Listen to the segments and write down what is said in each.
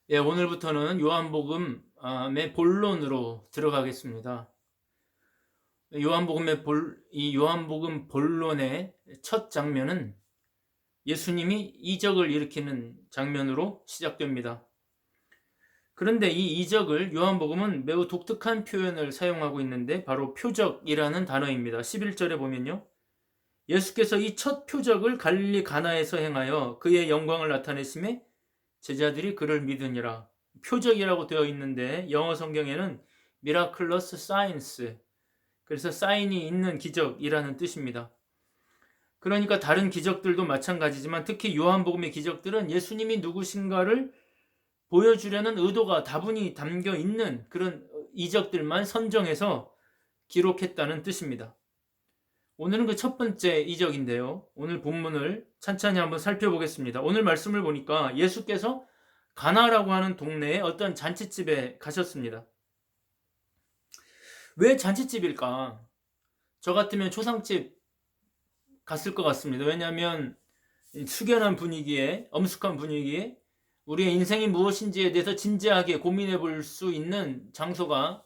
예, 오늘부터는 요한복음의 본론으로 들어가겠습니다. 이 요한복음 본론의 첫 장면은 예수님이 이적을 일으키는 장면으로 시작됩니다. 그런데 이 이적을 요한복음은 매우 독특한 표현을 사용하고 있는데 바로 표적이라는 단어입니다. 11절에 보면요. 예수께서 이 첫 표적을 갈릴리 가나에서 행하여 그의 영광을 나타내심에 제자들이 그를 믿으니라. 표적이라고 되어 있는데 영어 성경에는 miraculous signs, 그래서 사인이 있는 기적이라는 뜻입니다. 그러니까 다른 기적들도 마찬가지지만 특히 요한복음의 기적들은 예수님이 누구신가를 보여주려는 의도가 다분히 담겨 있는 그런 이적들만 선정해서 기록했다는 뜻입니다. 오늘은 그 첫 번째 이적인데요. 오늘 본문을 찬찬히 한번 살펴보겠습니다. 오늘 말씀을 보니까 예수께서 가나라고 하는 동네에 어떤 잔치집에 가셨습니다. 왜 잔치집일까? 저 같으면 초상집 갔을 것 같습니다. 왜냐하면 숙연한 분위기에, 엄숙한 분위기에 우리의 인생이 무엇인지에 대해서 진지하게 고민해 볼 수 있는 장소가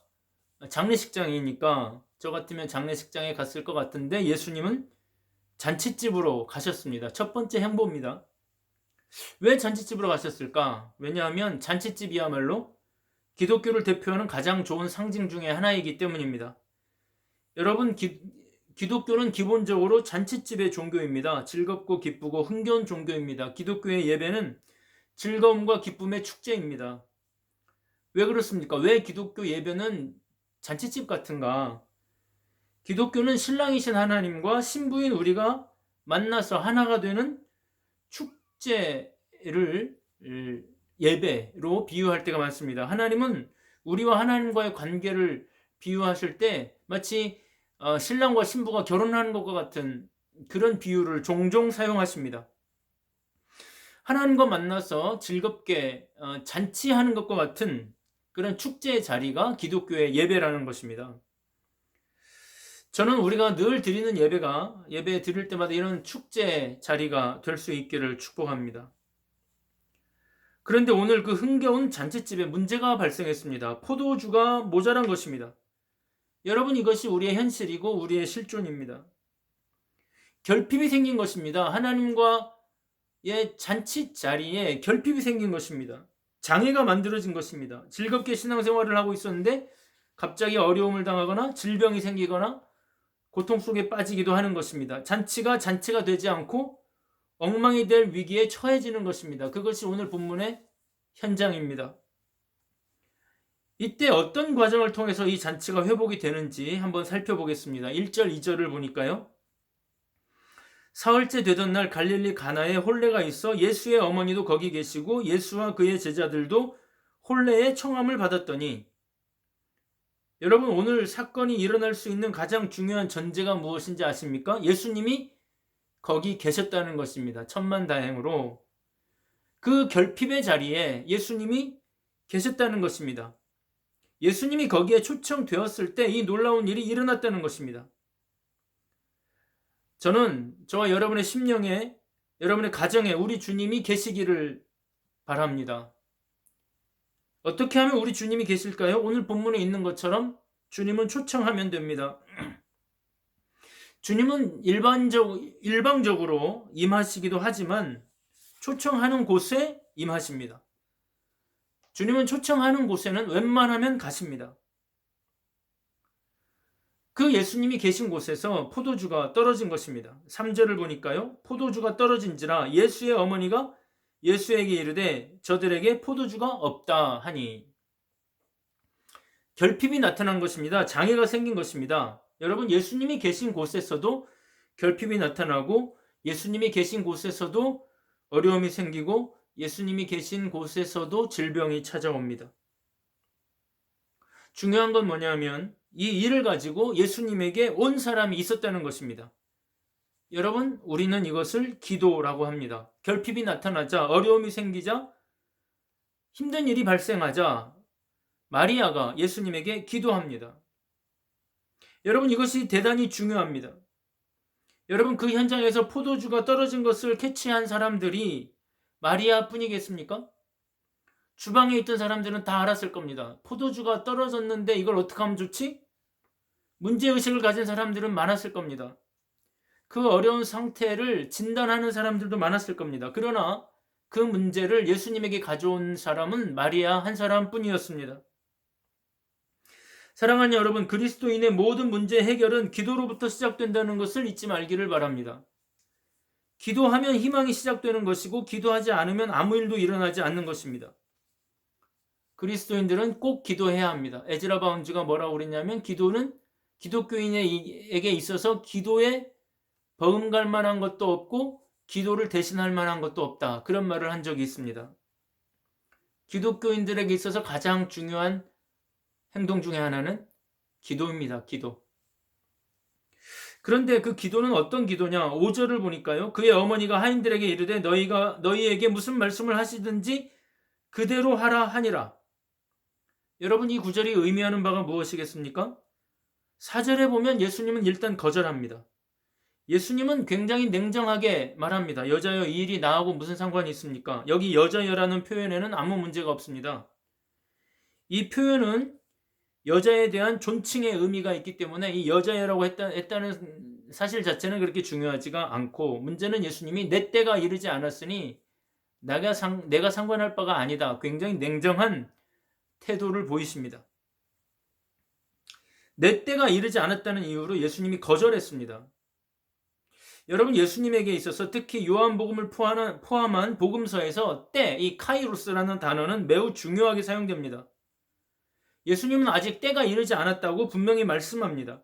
장례식장이니까 저 같으면 장례식장에 갔을 것 같은데 예수님은 잔치집으로 가셨습니다. 첫 번째 행보입니다. 왜 잔치집으로 가셨을까? 왜냐하면 잔치집이야말로 기독교를 대표하는 가장 좋은 상징 중에 하나이기 때문입니다. 여러분, 기독교는 기본적으로 잔치집의 종교입니다. 즐겁고 기쁘고 흥겨운 종교입니다. 기독교의 예배는 즐거움과 기쁨의 축제입니다. 왜 그렇습니까? 왜 기독교 예배는 잔치집 같은가? 기독교는 신랑이신 하나님과 신부인 우리가 만나서 하나가 되는 축제를 예배로 비유할 때가 많습니다. 하나님은 우리와 하나님과의 관계를 비유하실 때 마치 신랑과 신부가 결혼하는 것과 같은 그런 비유를 종종 사용하십니다. 하나님과 만나서 즐겁게 잔치하는 것과 같은 그런 축제의 자리가 기독교의 예배라는 것입니다. 저는 우리가 늘 드리는 예배 드릴 때마다 이런 축제 자리가 될 수 있기를 축복합니다. 그런데 오늘 그 흥겨운 잔치집에 문제가 발생했습니다. 포도주가 모자란 것입니다. 여러분, 이것이 우리의 현실이고 우리의 실존입니다. 결핍이 생긴 것입니다. 하나님과의 잔치 자리에 결핍이 생긴 것입니다. 장애가 만들어진 것입니다. 즐겁게 신앙생활을 하고 있었는데 갑자기 어려움을 당하거나 질병이 생기거나 고통 속에 빠지기도 하는 것입니다. 잔치가 되지 않고 엉망이 될 위기에 처해지는 것입니다. 그것이 오늘 본문의 현장입니다. 이때 어떤 과정을 통해서 이 잔치가 회복이 되는지 한번 살펴보겠습니다. 1절, 2절을 보니까요. 사흘째 되던 날 갈릴리 가나에 혼례가 있어 예수의 어머니도 거기 계시고 예수와 그의 제자들도 혼례의 청함을 받았더니, 여러분, 오늘 사건이 일어날 수 있는 가장 중요한 전제가 무엇인지 아십니까? 예수님이 거기 계셨다는 것입니다. 천만다행으로 그 결핍의 자리에 예수님이 계셨다는 것입니다. 예수님이 거기에 초청되었을 때 이 놀라운 일이 일어났다는 것입니다. 저는 저와 여러분의 심령에, 여러분의 가정에 우리 주님이 계시기를 바랍니다. 어떻게 하면 우리 주님이 계실까요? 오늘 본문에 있는 것처럼 주님은 초청하면 됩니다. 주님은 일방적으로 임하시기도 하지만 초청하는 곳에 임하십니다. 주님은 초청하는 곳에는 웬만하면 가십니다. 그 예수님이 계신 곳에서 포도주가 떨어진 것입니다. 3절을 보니까요. 포도주가 떨어진지라 예수의 어머니가 예수에게 이르되 저들에게 포도주가 없다 하니, 결핍이 나타난 것입니다. 장애가 생긴 것입니다. 여러분, 예수님이 계신 곳에서도 결핍이 나타나고 예수님이 계신 곳에서도 어려움이 생기고 예수님이 계신 곳에서도 질병이 찾아옵니다. 중요한 건 뭐냐면 이 일을 가지고 예수님에게 온 사람이 있었다는 것입니다. 여러분, 우리는 이것을 기도라고 합니다. 결핍이 나타나자, 어려움이 생기자, 힘든 일이 발생하자 마리아가 예수님에게 기도합니다. 여러분, 이것이 대단히 중요합니다. 여러분, 그 현장에서 포도주가 떨어진 것을 캐치한 사람들이 마리아 뿐이겠습니까? 주방에 있던 사람들은 다 알았을 겁니다. 포도주가 떨어졌는데 이걸 어떻게 하면 좋지? 문제의식을 가진 사람들은 많았을 겁니다. 그 어려운 상태를 진단하는 사람들도 많았을 겁니다. 그러나 그 문제를 예수님에게 가져온 사람은 마리아 한 사람뿐이었습니다. 사랑하는 여러분, 그리스도인의 모든 문제 해결은 기도로부터 시작된다는 것을 잊지 말기를 바랍니다. 기도하면 희망이 시작되는 것이고 기도하지 않으면 아무 일도 일어나지 않는 것입니다. 그리스도인들은 꼭 기도해야 합니다. 에즈라 바운즈가 뭐라고 그랬냐면 기도는 기독교인에게 있어서 기도에 버금갈 만한 것도 없고 기도를 대신할 만한 것도 없다. 그런 말을 한 적이 있습니다. 기독교인들에게 있어서 가장 중요한 행동 중에 하나는 기도입니다. 기도. 그런데 그 기도는 어떤 기도냐? 5절을 보니까요. 그의 어머니가 하인들에게 이르되 너희에게 무슨 말씀을 하시든지 그대로 하라 하니라. 여러분, 이 구절이 의미하는 바가 무엇이겠습니까? 4절에 보면 예수님은 일단 거절합니다. 예수님은 굉장히 냉정하게 말합니다. 여자여, 이 일이 나하고 무슨 상관이 있습니까? 여기 여자여라는 표현에는 아무 문제가 없습니다. 이 표현은 여자에 대한 존칭의 의미가 있기 때문에 이 여자여라고 했다는 사실 자체는 그렇게 중요하지가 않고, 문제는 예수님이 내 때가 이르지 않았으니 내가 상관할 바가 아니다. 굉장히 냉정한 태도를 보이십니다. 내 때가 이르지 않았다는 이유로 예수님이 거절했습니다. 여러분, 예수님에게 있어서 특히 요한복음을 포함한 복음서에서 때, 이 카이로스라는 단어는 매우 중요하게 사용됩니다. 예수님은 아직 때가 이르지 않았다고 분명히 말씀합니다.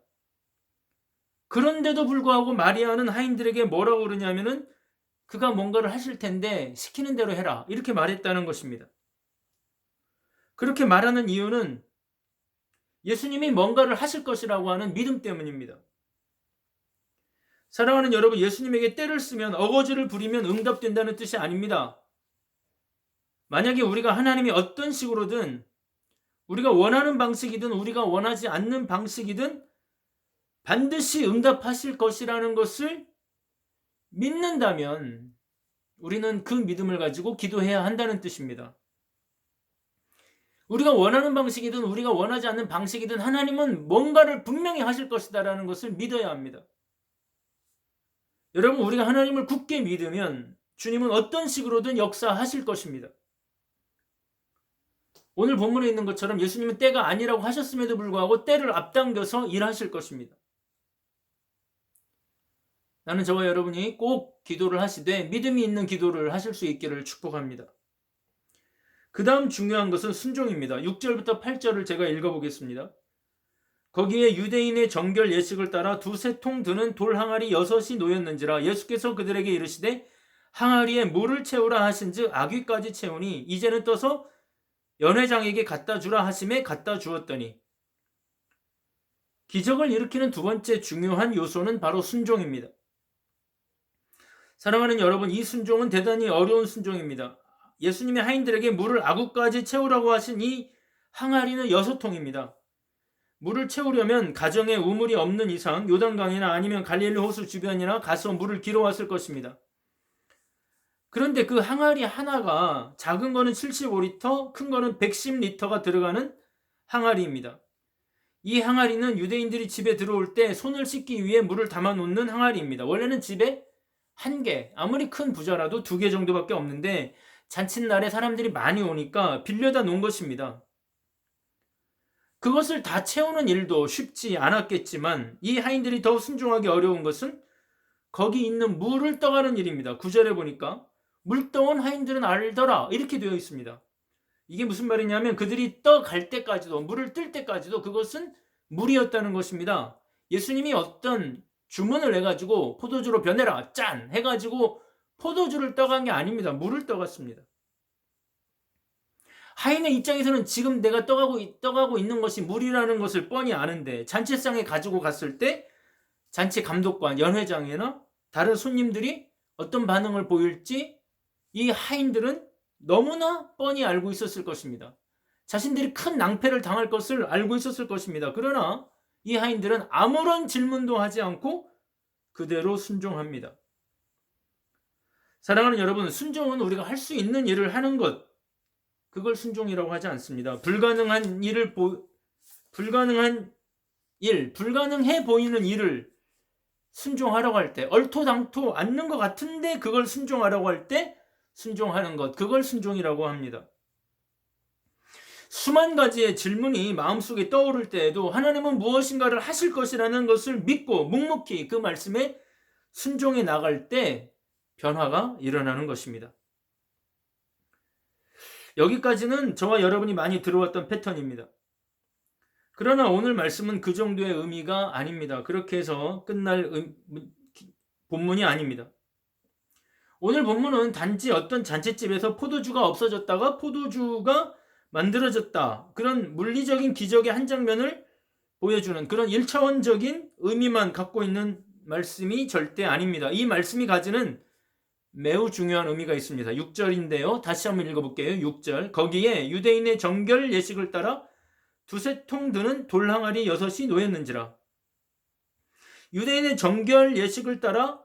그런데도 불구하고 마리아는 하인들에게 뭐라고 그러냐면은 그가 뭔가를 하실 텐데 시키는 대로 해라, 이렇게 말했다는 것입니다. 그렇게 말하는 이유는 예수님이 뭔가를 하실 것이라고 하는 믿음 때문입니다. 사랑하는 여러분, 예수님에게 때를 쓰면, 어거지를 부리면 응답된다는 뜻이 아닙니다. 만약에 우리가 하나님이 어떤 식으로든, 우리가 원하는 방식이든 우리가 원하지 않는 방식이든 반드시 응답하실 것이라는 것을 믿는다면 우리는 그 믿음을 가지고 기도해야 한다는 뜻입니다. 우리가 원하는 방식이든 우리가 원하지 않는 방식이든 하나님은 뭔가를 분명히 하실 것이다라는 것을 믿어야 합니다. 여러분, 우리가 하나님을 굳게 믿으면 주님은 어떤 식으로든 역사하실 것입니다. 오늘 본문에 있는 것처럼 예수님은 때가 아니라고 하셨음에도 불구하고 때를 앞당겨서 일하실 것입니다. 나는 저와 여러분이 꼭 기도를 하시되 믿음이 있는 기도를 하실 수 있기를 축복합니다. 그 다음 중요한 것은 순종입니다. 6절부터 8절을 제가 읽어보겠습니다. 거기에 유대인의 정결 예식을 따라 두세 통 드는 돌 항아리 6이 놓였는지라. 예수께서 그들에게 이르시되 항아리에 물을 채우라 하신즉 아귀까지 채우니 이제는 떠서 연회장에게 갖다 주라 하심에 갖다 주었더니. 기적을 일으키는 두 번째 중요한 요소는 바로 순종입니다. 사랑하는 여러분, 이 순종은 대단히 어려운 순종입니다. 예수님이 하인들에게 물을 아구까지 채우라고 하신 이 항아리는 6통입니다. 물을 채우려면 가정에 우물이 없는 이상 요단강이나 아니면 갈릴리 호수 주변이나 가서 물을 길어왔을 것입니다. 그런데 그 항아리 하나가 작은 거는 75리터, 큰 거는 110리터가 들어가는 항아리입니다. 이 항아리는 유대인들이 집에 들어올 때 손을 씻기 위해 물을 담아 놓는 항아리입니다. 원래는 집에 1개, 아무리 큰 부자라도 2개 정도밖에 없는데 잔칫날에 사람들이 많이 오니까 빌려다 놓은 것입니다. 그것을 다 채우는 일도 쉽지 않았겠지만 이 하인들이 더 순종하기 어려운 것은 거기 있는 물을 떠가는 일입니다. 9절에 보니까 물 떠온 하인들은 알더라, 이렇게 되어 있습니다. 이게 무슨 말이냐면 그들이 떠갈 때까지도, 물을 뜰 때까지도 그것은 물이었다는 것입니다. 예수님이 어떤 주문을 해가지고 포도주로 변해라, 짠 해가지고 포도주를 떠간 게 아닙니다. 물을 떠갔습니다. 하인의 입장에서는 지금 내가 떠가고 있는 것이 물이라는 것을 뻔히 아는데 잔치상에 가지고 갔을 때 잔치 감독관, 연회장이나 다른 손님들이 어떤 반응을 보일지 이 하인들은 너무나 뻔히 알고 있었을 것입니다. 자신들이 큰 낭패를 당할 것을 알고 있었을 것입니다. 그러나 이 하인들은 아무런 질문도 하지 않고 그대로 순종합니다. 사랑하는 여러분, 순종은 우리가 할 수 있는 일을 하는 것, 그걸 순종이라고 하지 않습니다. 불가능해 보이는 일을 순종하라고 할 때, 얼토당토 않는 것 같은데 그걸 순종하라고 할 때 순종하는 것, 그걸 순종이라고 합니다. 수만 가지의 질문이 마음속에 떠오를 때에도 하나님은 무엇인가를 하실 것이라는 것을 믿고 묵묵히 그 말씀에 순종해 나갈 때 변화가 일어나는 것입니다. 여기까지는 저와 여러분이 많이 들어왔던 패턴입니다. 그러나 오늘 말씀은 그 정도의 의미가 아닙니다. 그렇게 해서 끝날 본문이 아닙니다. 오늘 본문은 단지 어떤 잔치집에서 포도주가 없어졌다가 포도주가 만들어졌다, 그런 물리적인 기적의 한 장면을 보여주는 그런 1차원적인 의미만 갖고 있는 말씀이 절대 아닙니다. 이 말씀이 가지는 매우 중요한 의미가 있습니다. 6절인데요. 다시 한번 읽어볼게요. 6절. 거기에 유대인의 정결 예식을 따라 두세 통 드는 돌항아리 6이 놓였는지라. 유대인의 정결 예식을 따라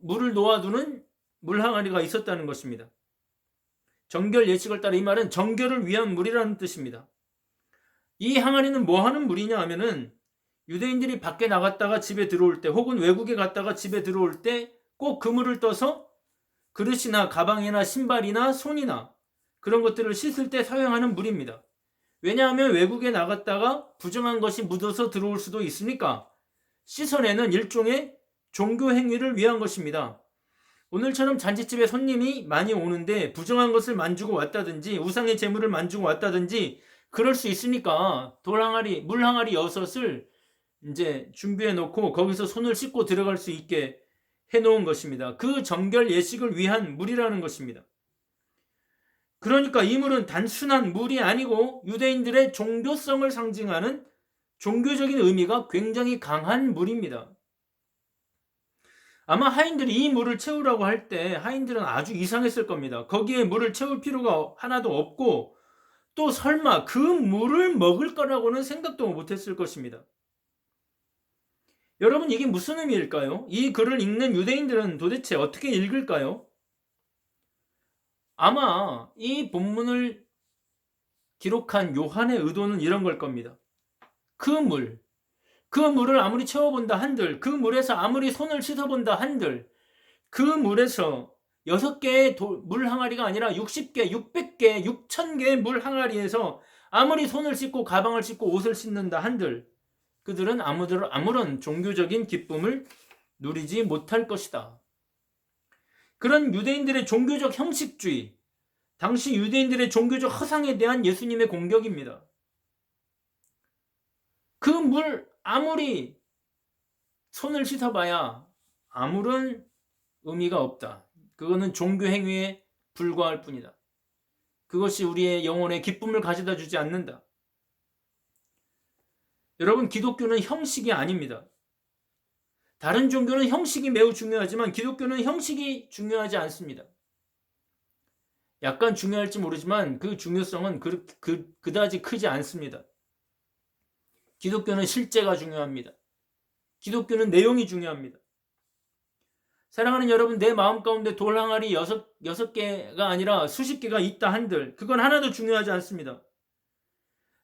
물을 놓아두는 물항아리가 있었다는 것입니다. 정결 예식을 따라, 이 말은 정결을 위한 물이라는 뜻입니다. 이 항아리는 뭐 하는 물이냐 하면은 유대인들이 밖에 나갔다가 집에 들어올 때, 혹은 외국에 갔다가 집에 들어올 때 꼭 그 물을 떠서 그릇이나 가방이나 신발이나 손이나 그런 것들을 씻을 때 사용하는 물입니다. 왜냐하면 외국에 나갔다가 부정한 것이 묻어서 들어올 수도 있으니까 씻어내는 일종의 종교 행위를 위한 것입니다. 오늘처럼 잔치집에 손님이 많이 오는데 부정한 것을 만지고 왔다든지 우상의 제물을 만지고 왔다든지 그럴 수 있으니까 물항아리 6을 이제 준비해 놓고 거기서 손을 씻고 들어갈 수 있게 해 놓은 것입니다. 그 정결 예식을 위한 물이라는 것입니다. 그러니까 이 물은 단순한 물이 아니고 유대인들의 종교성을 상징하는 종교적인 의미가 굉장히 강한 물입니다. 아마 하인들이 이 물을 채우라고 할 때 하인들은 아주 이상했을 겁니다. 거기에 물을 채울 필요가 하나도 없고 또 설마 그 물을 먹을 거라고는 생각도 못했을 것입니다. 여러분, 이게 무슨 의미일까요? 이 글을 읽는 유대인들은 도대체 어떻게 읽을까요? 아마 이 본문을 기록한 요한의 의도는 이런 걸 겁니다. 그 물을 아무리 채워본다 한들, 그 물에서 아무리 손을 씻어본다 한들, 그 물에서 6개의 물 항아리가 아니라 60개, 600개, 6000개의 물 항아리에서 아무리 손을 씻고 가방을 씻고 옷을 씻는다 한들 그들은 아무런 종교적인 기쁨을 누리지 못할 것이다. 그런 유대인들의 종교적 형식주의, 당시 유대인들의 종교적 허상에 대한 예수님의 공격입니다. 그 물 아무리 손을 씻어봐야 아무런 의미가 없다. 그거는 종교 행위에 불과할 뿐이다. 그것이 우리의 영혼에 기쁨을 가져다 주지 않는다. 여러분, 기독교는 형식이 아닙니다. 다른 종교는 형식이 매우 중요하지만 기독교는 형식이 중요하지 않습니다. 약간 중요할지 모르지만 그 중요성은 그다지 크지 않습니다. 기독교는 실제가 중요합니다. 기독교는 내용이 중요합니다. 사랑하는 여러분, 내 마음 가운데 돌 항아리 6개가 아니라 수십 개가 있다 한들 그건 하나도 중요하지 않습니다.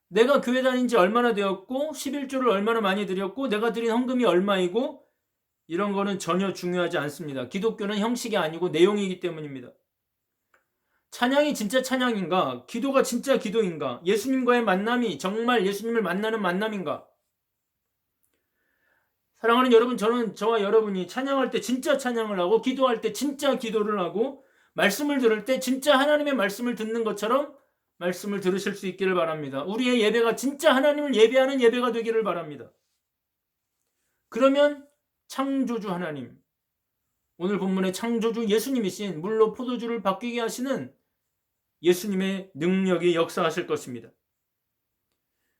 내가 교회 다닌 지 얼마나 되었고 11조를 얼마나 많이 드렸고 내가 드린 헌금이 얼마이고 이런 거는 전혀 중요하지 않습니다. 기독교는 형식이 아니고 내용이기 때문입니다. 찬양이 진짜 찬양인가? 기도가 진짜 기도인가? 예수님과의 만남이 정말 예수님을 만나는 만남인가? 사랑하는 여러분, 저와 여러분이 찬양할 때 진짜 찬양을 하고 기도할 때 진짜 기도를 하고 말씀을 들을 때 진짜 하나님의 말씀을 듣는 것처럼 말씀을 들으실 수 있기를 바랍니다. 우리의 예배가 진짜 하나님을 예배하는 예배가 되기를 바랍니다. 그러면 창조주 하나님, 오늘 본문의 창조주 예수님이신 물로 포도주를 바뀌게 하시는 예수님의 능력이 역사하실 것입니다.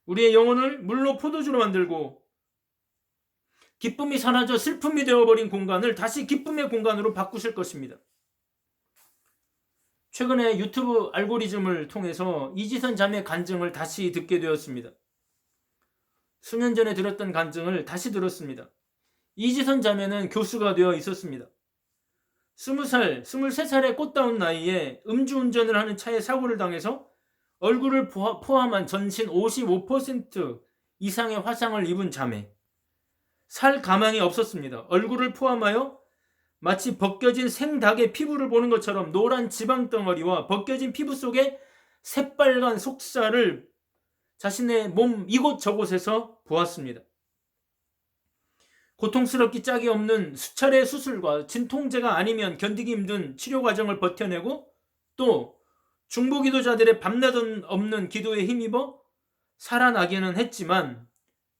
우리의 영혼을 물로 포도주로 만들고 기쁨이 사라져 슬픔이 되어버린 공간을 다시 기쁨의 공간으로 바꾸실 것입니다. 최근에 유튜브 알고리즘을 통해서 이지선 자매 간증을 다시 듣게 되었습니다. 수년 전에 들었던 간증을 다시 들었습니다. 이지선 자매는 교수가 되어 있었습니다. 20살, 23살의 꽃다운 나이에 음주운전을 하는 차에 사고를 당해서 얼굴을 포함한 전신 55% 이상의 화상을 입은 자매. 살 가망이 없었습니다. 얼굴을 포함하여 마치 벗겨진 생닭의 피부를 보는 것처럼 노란 지방 덩어리와 벗겨진 피부 속에 새빨간 속살을 자신의 몸 이곳저곳에서 보았습니다. 고통스럽기 짝이 없는 수차례 수술과 진통제가 아니면 견디기 힘든 치료 과정을 버텨내고 또 중보기도자들의 밤낮 없는 기도에 힘입어 살아나기는 했지만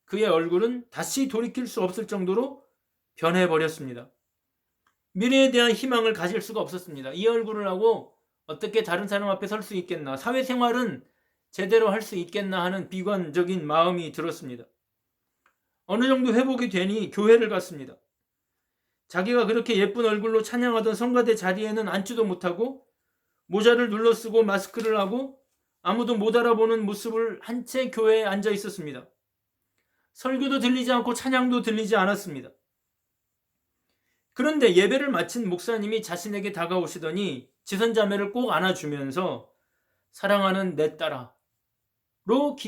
그의 얼굴은 다시 돌이킬 수 없을 정도로 변해버렸습니다. 미래에 대한 희망을 가질 수가 없었습니다. 이 얼굴을 하고 어떻게 다른 사람 앞에 설 수 있겠나, 사회생활은 제대로 할 수 있겠나 하는 비관적인 마음이 들었습니다. 어느 정도 회복이 되니 교회를 갔습니다. 자기가 그렇게 예쁜 얼굴로 찬양하던 성가대 자리에는 앉지도 못하고 모자를 눌러쓰고 마스크를 하고 아무도 못 알아보는 모습을 한 채 교회에 앉아 있었습니다. 설교도 들리지 않고 찬양도 들리지 않았습니다. 그런데 예배를 마친 목사님이 자신에게 다가오시더니 지선자매를 꼭 안아주면서 사랑하는 내 딸아로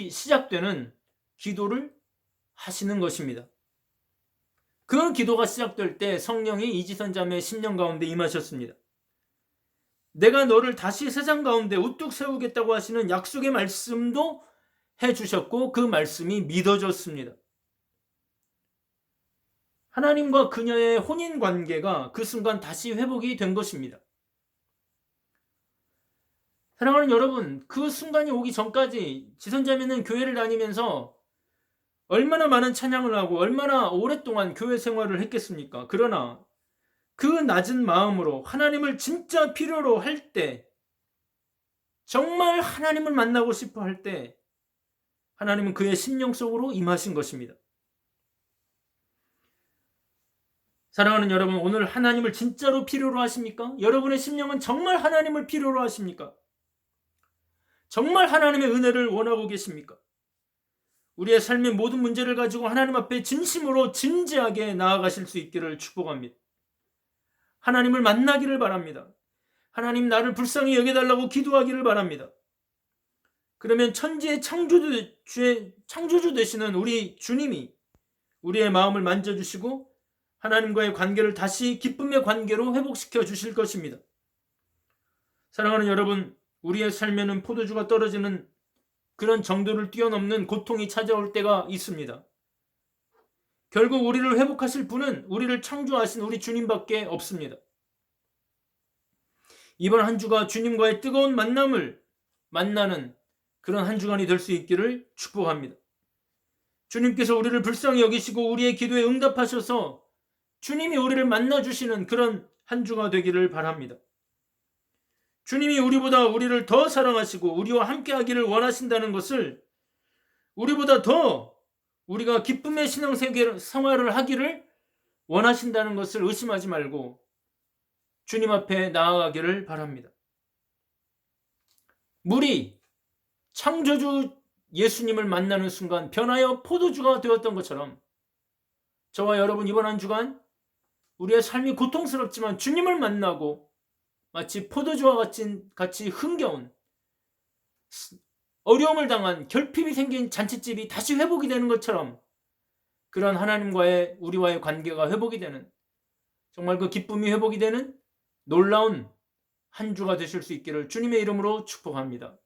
시작되는 기도를 하시는 것입니다. 그 기도가 시작될 때 성령이 이지선 자매의 심령 가운데 임하셨습니다. 내가 너를 다시 세상 가운데 우뚝 세우겠다고 하시는 약속의 말씀도 해주셨고 그 말씀이 믿어졌습니다. 하나님과 그녀의 혼인관계가 그 순간 다시 회복이 된 것입니다. 사랑하는 여러분, 그 순간이 오기 전까지 지선자매는 교회를 다니면서 얼마나 많은 찬양을 하고 얼마나 오랫동안 교회 생활을 했겠습니까? 그러나 그 낮은 마음으로 하나님을 진짜 필요로 할 때, 정말 하나님을 만나고 싶어 할 때 하나님은 그의 심령 속으로 임하신 것입니다. 사랑하는 여러분, 오늘 하나님을 진짜로 필요로 하십니까? 여러분의 심령은 정말 하나님을 필요로 하십니까? 정말 하나님의 은혜를 원하고 계십니까? 우리의 삶의 모든 문제를 가지고 하나님 앞에 진심으로 진지하게 나아가실 수 있기를 축복합니다. 하나님을 만나기를 바랍니다. 하나님, 나를 불쌍히 여겨달라고 기도하기를 바랍니다. 그러면 천지의 창조주 되시는 우리 주님이 우리의 마음을 만져주시고 하나님과의 관계를 다시 기쁨의 관계로 회복시켜 주실 것입니다. 사랑하는 여러분, 우리의 삶에는 포도주가 떨어지는 그런 정도를 뛰어넘는 고통이 찾아올 때가 있습니다. 결국 우리를 회복하실 분은 우리를 창조하신 우리 주님밖에 없습니다. 이번 한 주가 주님과의 뜨거운 만남을 만나는 그런 한 주간이 될 수 있기를 축복합니다. 주님께서 우리를 불쌍히 여기시고 우리의 기도에 응답하셔서 주님이 우리를 만나주시는 그런 한 주가 되기를 바랍니다. 주님이 우리를 더 사랑하시고 우리와 함께 하기를 원하신다는 것을, 우리보다 더 우리가 기쁨의 생활을 하기를 원하신다는 것을 의심하지 말고 주님 앞에 나아가기를 바랍니다. 물이 창조주 예수님을 만나는 순간 변하여 포도주가 되었던 것처럼 저와 여러분, 이번 한 주간 우리의 삶이 고통스럽지만 주님을 만나고 마치 포도주와 같이 흥겨운, 어려움을 당한, 결핍이 생긴 잔칫집이 다시 회복이 되는 것처럼 그런 하나님과의 우리와의 관계가 회복이 되는, 정말 그 기쁨이 회복이 되는 놀라운 한 주가 되실 수 있기를 주님의 이름으로 축복합니다.